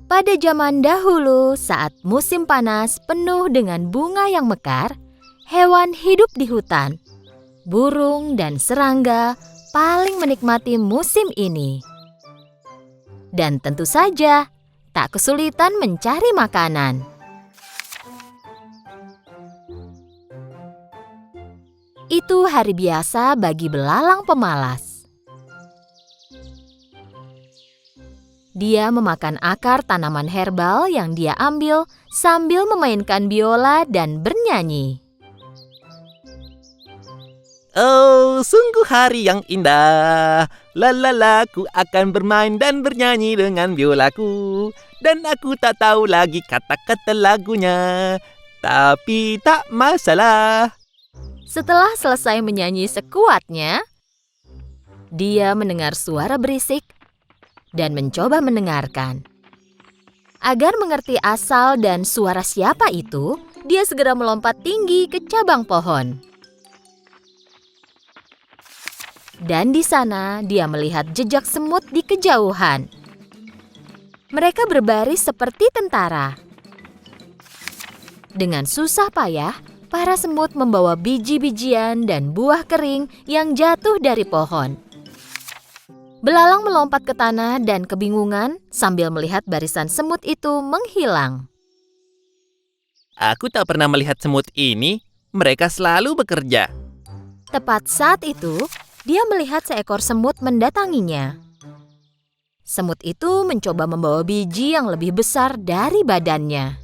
Pada zaman dahulu, saat musim panas penuh dengan bunga yang mekar, hewan hidup di hutan. Burung dan serangga paling menikmati musim ini. Dan tentu saja, tak kesulitan mencari makanan. Itu hari biasa bagi belalang pemalas. Dia memakan akar tanaman herbal yang dia ambil sambil memainkan biola dan bernyanyi. Oh, sungguh hari yang indah. Lalala, ku akan bermain dan bernyanyi dengan biolaku. Dan aku tak tahu lagi kata-kata lagunya. Tapi tak masalah. Setelah selesai menyanyi sekuatnya, dia mendengar suara berisik dan mencoba mendengarkan. Agar mengerti asal dan suara siapa itu, dia segera melompat tinggi ke cabang pohon. Dan di sana dia melihat jejak semut di kejauhan. Mereka berbaris seperti tentara. Dengan susah payah, para semut membawa biji-bijian dan buah kering yang jatuh dari pohon. Belalang melompat ke tanah dan kebingungan sambil melihat barisan semut itu menghilang. Aku tak pernah melihat semut ini. Mereka selalu bekerja. Tepat saat itu, dia melihat seekor semut mendatanginya. Semut itu mencoba membawa biji yang lebih besar dari badannya.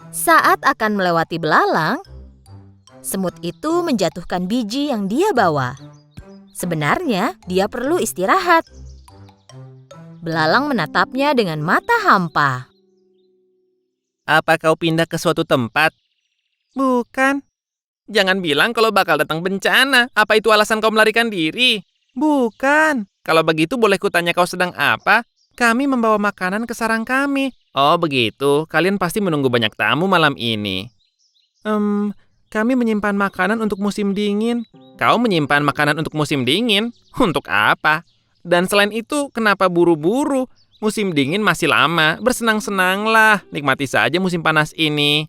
Saat akan melewati belalang, semut itu menjatuhkan biji yang dia bawa. Sebenarnya, dia perlu istirahat. Belalang menatapnya dengan mata hampa. Apa kau pindah ke suatu tempat? Bukan. Jangan bilang kalau bakal datang bencana. Apa itu alasan kau melarikan diri? Bukan. Kalau begitu boleh kutanya kau sedang apa? Kami membawa makanan ke sarang kami. Oh begitu, kalian pasti menunggu banyak tamu malam ini. Kami menyimpan makanan untuk musim dingin. Kau menyimpan makanan untuk musim dingin? Untuk apa? Dan selain itu, kenapa buru-buru? Musim dingin masih lama, bersenang-senanglah, nikmati saja musim panas ini.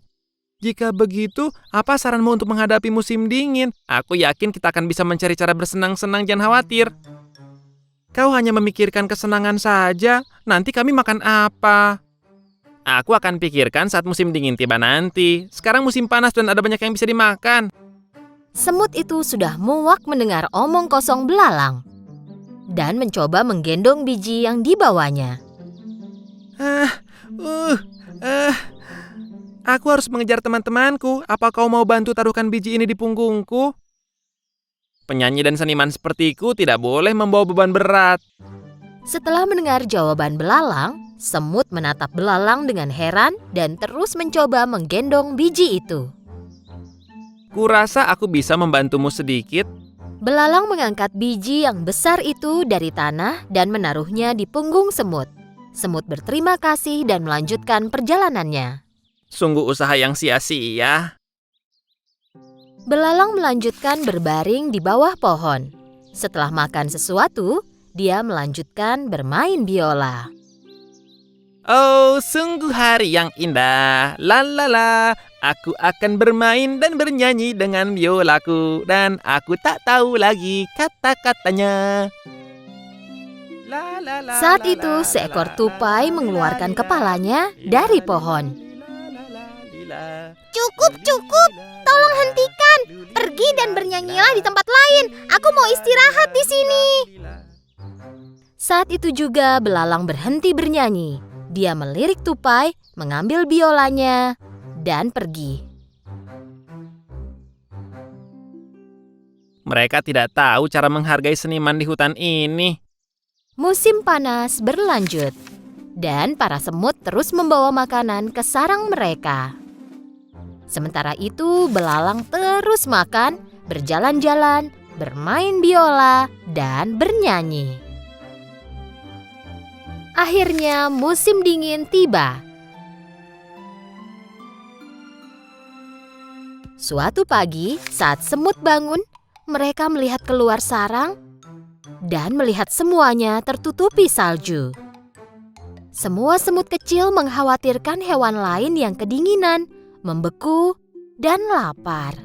Jika begitu, apa saranmu untuk menghadapi musim dingin? Aku yakin kita akan bisa mencari cara bersenang-senang, jangan khawatir. Kau hanya memikirkan kesenangan saja, nanti kami makan apa? Aku akan pikirkan saat musim dingin tiba nanti. Sekarang musim panas dan ada banyak yang bisa dimakan. Semut itu sudah muak mendengar omong kosong belalang dan mencoba menggendong biji yang dibawanya. Aku harus mengejar teman-temanku. Apa kau mau bantu taruhkan biji ini di punggungku? Penyanyi dan seniman sepertiku tidak boleh membawa beban berat. Setelah mendengar jawaban belalang, semut menatap belalang dengan heran dan terus mencoba menggendong biji itu. Kurasa aku bisa membantumu sedikit. Belalang mengangkat biji yang besar itu dari tanah dan menaruhnya di punggung semut. Semut berterima kasih dan melanjutkan perjalanannya. Sungguh usaha yang sia-sia. Belalang melanjutkan berbaring di bawah pohon. Setelah makan sesuatu, dia melanjutkan bermain biola. Oh, sungguh hari yang indah. Lalala, aku akan bermain dan bernyanyi dengan biolaku. Dan aku tak tahu lagi kata-katanya. Saat itu, seekor tupai mengeluarkan kepalanya dari pohon. Cukup, cukup. Tolong hentikan. Pergi dan bernyanyilah di tempat lain. Aku mau istirahat di sini. Saat itu juga belalang berhenti bernyanyi. Dia melirik tupai, mengambil biolanya, dan pergi. Mereka tidak tahu cara menghargai seniman di hutan ini. Musim panas berlanjut, dan para semut terus membawa makanan ke sarang mereka. Sementara itu, belalang terus makan, berjalan-jalan, bermain biola, dan bernyanyi. Akhirnya musim dingin tiba. Suatu pagi, saat semut bangun, mereka melihat keluar sarang dan melihat semuanya tertutupi salju. Semua semut kecil mengkhawatirkan hewan lain yang kedinginan, membeku, dan lapar.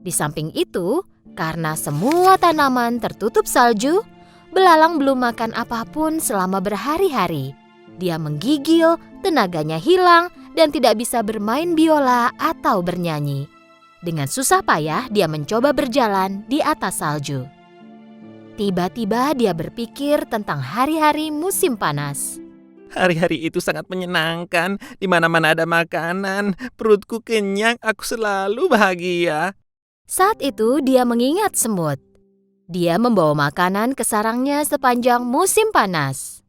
Di samping itu, karena semua tanaman tertutup salju, belalang belum makan apapun selama berhari-hari. Dia menggigil, tenaganya hilang, dan tidak bisa bermain biola atau bernyanyi. Dengan susah payah, dia mencoba berjalan di atas salju. Tiba-tiba dia berpikir tentang hari-hari musim panas. Hari-hari itu sangat menyenangkan. Di mana-mana ada makanan, perutku kenyang, aku selalu bahagia. Saat itu dia mengingat semut. Dia membawa makanan ke sarangnya sepanjang musim panas.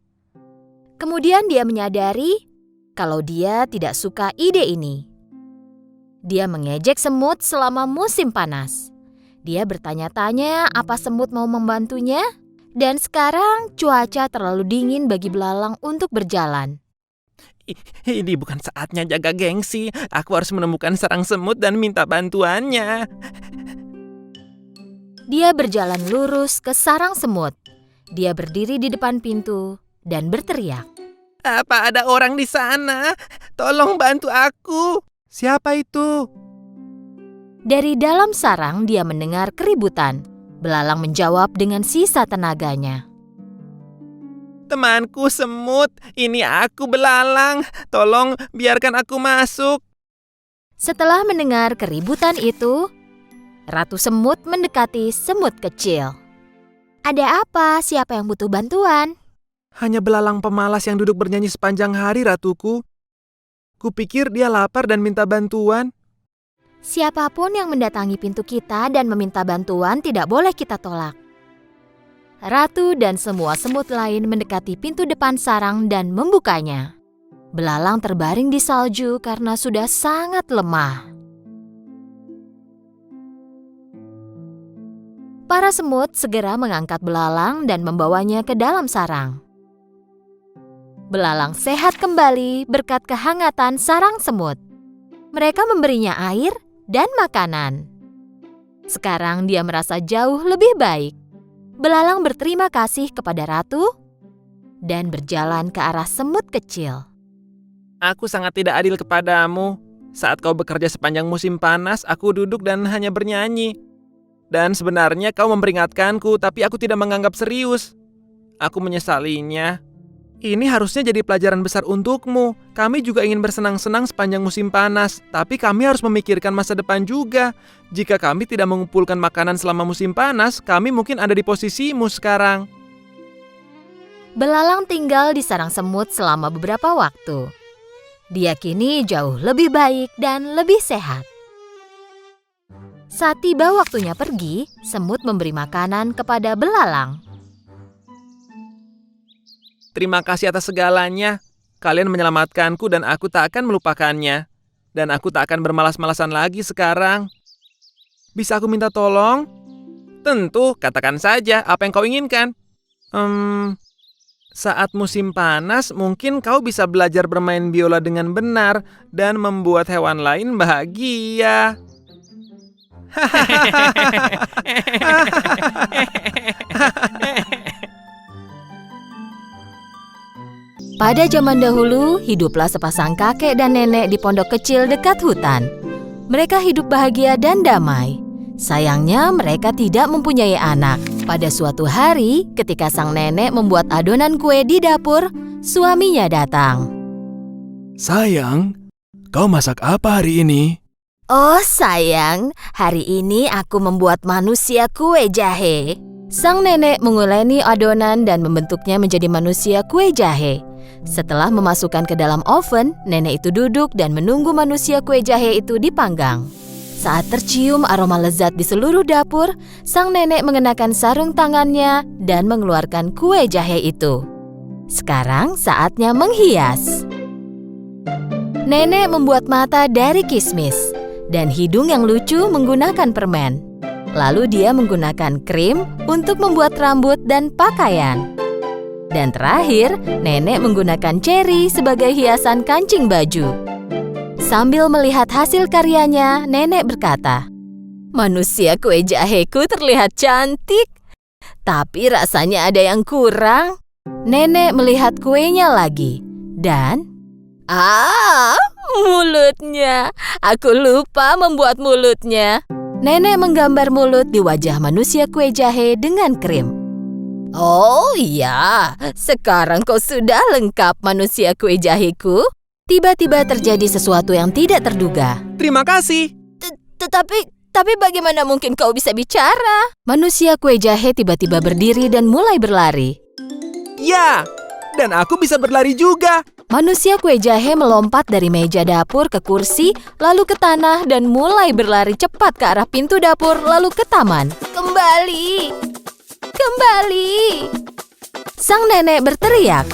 Kemudian dia menyadari kalau dia tidak suka ide ini. Dia mengejek semut selama musim panas. Dia bertanya-tanya apa semut mau membantunya, dan sekarang cuaca terlalu dingin bagi belalang untuk berjalan. Ini bukan saatnya jaga gengsi. Aku harus menemukan sarang semut dan minta bantuannya. Dia berjalan lurus ke sarang semut. Dia berdiri di depan pintu dan berteriak. Apa ada orang di sana? Tolong bantu aku. Siapa itu? Dari dalam sarang dia mendengar keributan. Belalang menjawab dengan sisa tenaganya. Temanku semut, ini aku belalang. Tolong biarkan aku masuk. Setelah mendengar keributan itu, Ratu Semut mendekati semut kecil. Ada apa? Siapa yang butuh bantuan? Hanya belalang pemalas yang duduk bernyanyi sepanjang hari, ratuku. Kupikir dia lapar dan minta bantuan. Siapapun yang mendatangi pintu kita dan meminta bantuan tidak boleh kita tolak. Ratu dan semua semut lain mendekati pintu depan sarang dan membukanya. Belalang terbaring di salju karena sudah sangat lemah. Para semut segera mengangkat belalang dan membawanya ke dalam sarang. Belalang sehat kembali berkat kehangatan sarang semut. Mereka memberinya air dan makanan. Sekarang dia merasa jauh lebih baik. Belalang berterima kasih kepada ratu dan berjalan ke arah semut kecil. Aku sangat tidak adil kepadamu. Saat kau bekerja sepanjang musim panas, aku duduk dan hanya bernyanyi. Dan sebenarnya kau memperingatkanku, tapi aku tidak menganggap serius. Aku menyesalinya. Ini harusnya jadi pelajaran besar untukmu. Kami juga ingin bersenang-senang sepanjang musim panas, tapi kami harus memikirkan masa depan juga. Jika kami tidak mengumpulkan makanan selama musim panas, kami mungkin ada di posisimu sekarang. Belalang tinggal di sarang semut selama beberapa waktu. Dia kini jauh lebih baik dan lebih sehat. Saat tiba waktunya pergi, semut memberi makanan kepada belalang. Terima kasih atas segalanya. Kalian menyelamatkanku dan aku tak akan melupakannya. Dan aku tak akan bermalas-malasan lagi sekarang. Bisa aku minta tolong? Tentu, katakan saja apa yang kau inginkan. Saat musim panas, mungkin kau bisa belajar bermain biola dengan benar dan membuat hewan lain bahagia. Pada zaman dahulu, hiduplah sepasang kakek dan nenek di pondok kecil dekat hutan. Mereka hidup bahagia dan damai. Sayangnya, mereka tidak mempunyai anak. Pada suatu hari, ketika sang nenek membuat adonan kue di dapur, suaminya datang. Sayang, kau masak apa hari ini? Oh sayang, hari ini aku membuat manusia kue jahe. Sang nenek menguleni adonan dan membentuknya menjadi manusia kue jahe. Setelah memasukkan ke dalam oven, nenek itu duduk dan menunggu manusia kue jahe itu dipanggang. Saat tercium aroma lezat di seluruh dapur, sang nenek mengenakan sarung tangannya dan mengeluarkan kue jahe itu. Sekarang saatnya menghias. Nenek membuat mata dari kismis dan hidung yang lucu menggunakan permen. Lalu dia menggunakan krim untuk membuat rambut dan pakaian. Dan terakhir, nenek menggunakan ceri sebagai hiasan kancing baju. Sambil melihat hasil karyanya, nenek berkata, "Manusia kue jaheku terlihat cantik, tapi rasanya ada yang kurang." Nenek melihat kuenya lagi, dan mulutnya. Aku lupa membuat mulutnya. Nenek menggambar mulut di wajah manusia kue jahe dengan krim. "Oh iya, sekarang kau sudah lengkap manusia kue jaheku." Tiba-tiba terjadi sesuatu yang tidak terduga. Terima kasih. Tapi bagaimana mungkin kau bisa bicara? Manusia kue jahe tiba-tiba berdiri dan mulai berlari. Ya, dan aku bisa berlari juga. Manusia kue jahe melompat dari meja dapur ke kursi, lalu ke tanah dan mulai berlari cepat ke arah pintu dapur, lalu ke taman. Kembali! Sang nenek berteriak.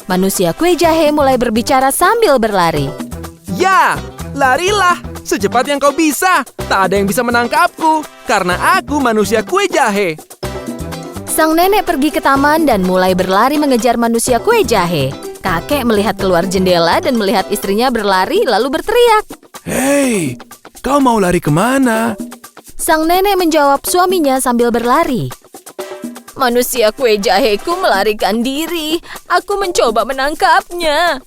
Manusia kue jahe mulai berbicara sambil berlari. Ya, larilah secepat yang kau bisa. Tak ada yang bisa menangkapku, karena aku manusia kue jahe. Sang nenek pergi ke taman dan mulai berlari mengejar manusia kue jahe. Kakek melihat keluar jendela dan melihat istrinya berlari lalu berteriak. Hei, kau mau lari kemana? Sang nenek menjawab suaminya sambil berlari. Manusia kue jaheku melarikan diri. Aku mencoba menangkapnya.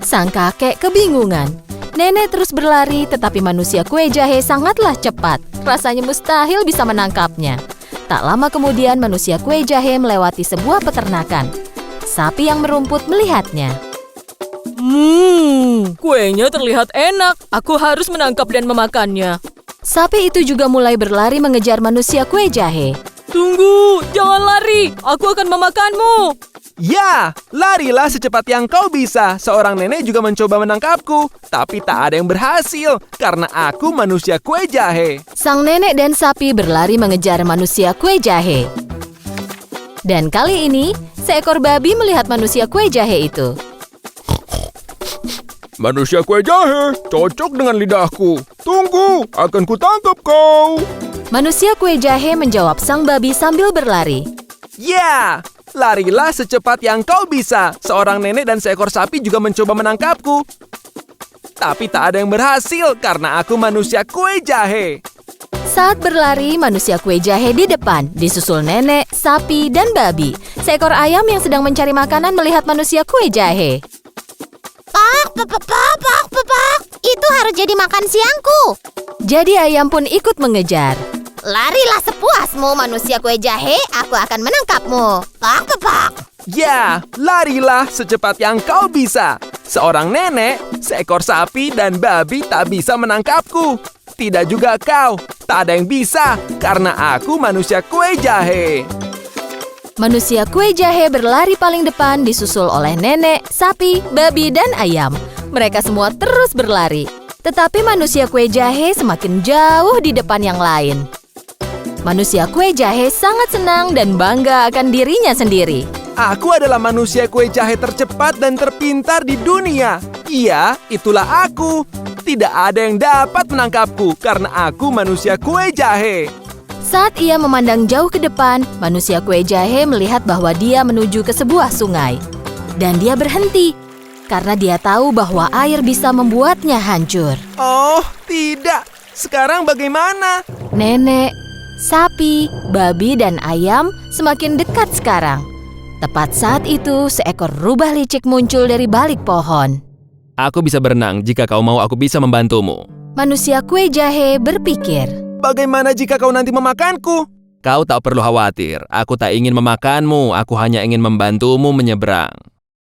Sang kakek kebingungan. Nenek terus berlari, tetapi manusia kue jahe sangatlah cepat. Rasanya mustahil bisa menangkapnya. Tak lama kemudian manusia kue jahe melewati sebuah peternakan. Sapi yang merumput melihatnya. Kuenya terlihat enak. Aku harus menangkap dan memakannya. Sapi itu juga mulai berlari mengejar manusia kue jahe. Tunggu, jangan lari. Aku akan memakanmu. Ya, larilah secepat yang kau bisa. Seorang nenek juga mencoba menangkapku, tapi tak ada yang berhasil karena aku manusia kue jahe. Sang nenek dan sapi berlari mengejar manusia kue jahe. Dan kali ini, seekor babi melihat manusia kue jahe itu. Manusia kue jahe, cocok dengan lidahku. Tunggu, akan kutangkap kau. Manusia kue jahe menjawab sang babi sambil berlari. Ya, larilah secepat yang kau bisa. Seorang nenek dan seekor sapi juga mencoba menangkapku. Tapi tak ada yang berhasil karena aku manusia kue jahe. Saat berlari, manusia kue jahe di depan, disusul nenek, sapi, dan babi. Seekor ayam yang sedang mencari makanan melihat manusia kue jahe. Pak. Itu harus jadi makan siangku. Jadi ayam pun ikut mengejar. Larilah sepuasmu, manusia kue jahe. Aku akan menangkapmu. Pak. Ya, larilah secepat yang kau bisa. Seorang nenek, seekor sapi, dan babi tak bisa menangkapku. Tidak juga kau. Tak ada yang bisa, karena aku manusia kue jahe. Manusia kue jahe berlari paling depan disusul oleh nenek, sapi, babi, dan ayam. Mereka semua terus berlari. Tetapi manusia kue jahe semakin jauh di depan yang lain. Manusia kue jahe sangat senang dan bangga akan dirinya sendiri. Aku adalah manusia kue jahe tercepat dan terpintar di dunia. Iya, itulah aku. Tidak ada yang dapat menangkapku karena aku manusia kue jahe. Saat ia memandang jauh ke depan, manusia kue jahe melihat bahwa dia menuju ke sebuah sungai. Dan dia berhenti, karena dia tahu bahwa air bisa membuatnya hancur. Oh, tidak. Sekarang bagaimana? Nenek, sapi, babi, dan ayam semakin dekat sekarang. Tepat saat itu, seekor rubah licik muncul dari balik pohon. Aku bisa berenang. Jika kau mau, aku bisa membantumu. Manusia kue jahe berpikir. Bagaimana jika kau nanti memakanku? Kau tak perlu khawatir. Aku tak ingin memakanmu. Aku hanya ingin membantumu menyeberang.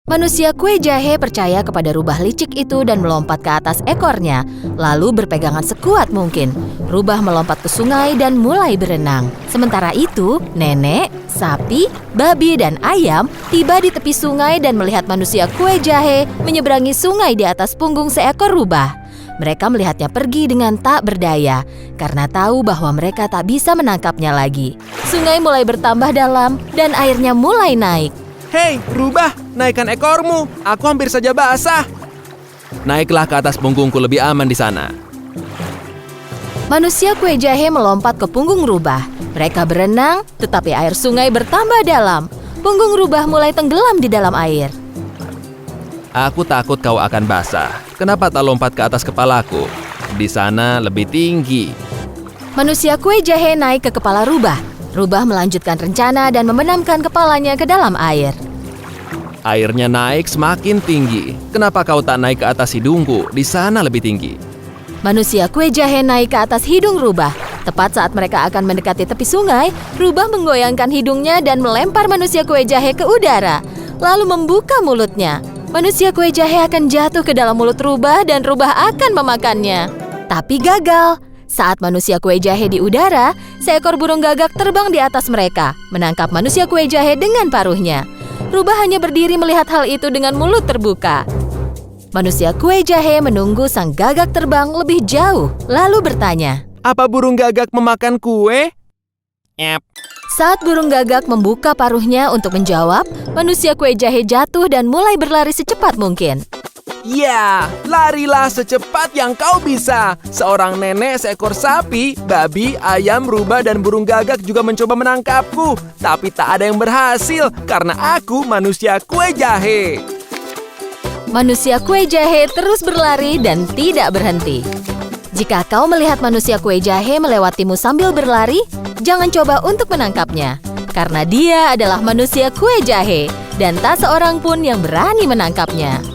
Manusia kue jahe percaya kepada rubah licik itu dan melompat ke atas ekornya, lalu berpegangan sekuat mungkin. Rubah melompat ke sungai dan mulai berenang. Sementara itu, nenek, sapi, babi, dan ayam tiba di tepi sungai dan melihat manusia kue jahe menyeberangi sungai di atas punggung seekor rubah. Mereka melihatnya pergi dengan tak berdaya, karena tahu bahwa mereka tak bisa menangkapnya lagi. Sungai mulai bertambah dalam dan airnya mulai naik. Hei, rubah, naikkan ekormu. Aku hampir saja basah. Naiklah ke atas punggungku, lebih aman di sana. Manusia kue jahe melompat ke punggung rubah. Mereka berenang, tetapi air sungai bertambah dalam. Punggung rubah mulai tenggelam di dalam air. Aku takut kau akan basah. Kenapa tak lompat ke atas kepalaku? Di sana lebih tinggi. Manusia kue jahe naik ke kepala Rubah. Rubah melanjutkan rencana dan membenamkan kepalanya ke dalam air. Airnya naik semakin tinggi. Kenapa kau tak naik ke atas hidungku? Di sana lebih tinggi. Manusia kue jahe naik ke atas hidung Rubah. Tepat saat mereka akan mendekati tepi sungai, Rubah menggoyangkan hidungnya dan melempar manusia kue jahe ke udara, lalu membuka mulutnya. Manusia kue jahe akan jatuh ke dalam mulut Rubah dan Rubah akan memakannya. Tapi gagal. Saat manusia kue jahe di udara, seekor burung gagak terbang di atas mereka, menangkap manusia kue jahe dengan paruhnya. Rubah hanya berdiri melihat hal itu dengan mulut terbuka. Manusia kue jahe menunggu sang gagak terbang lebih jauh, lalu bertanya, Apa burung gagak memakan kue? Saat burung gagak membuka paruhnya untuk menjawab, manusia kue jahe jatuh dan mulai berlari secepat mungkin. Ya, larilah secepat yang kau bisa. Seorang nenek, seekor sapi, babi, ayam, rubah, dan burung gagak juga mencoba menangkapku. Tapi tak ada yang berhasil karena aku manusia kue jahe. Manusia kue jahe terus berlari dan tidak berhenti. Jika kau melihat manusia kue jahe melewatimu sambil berlari, jangan coba untuk menangkapnya. Karena dia adalah manusia kue jahe dan tak seorang pun yang berani menangkapnya.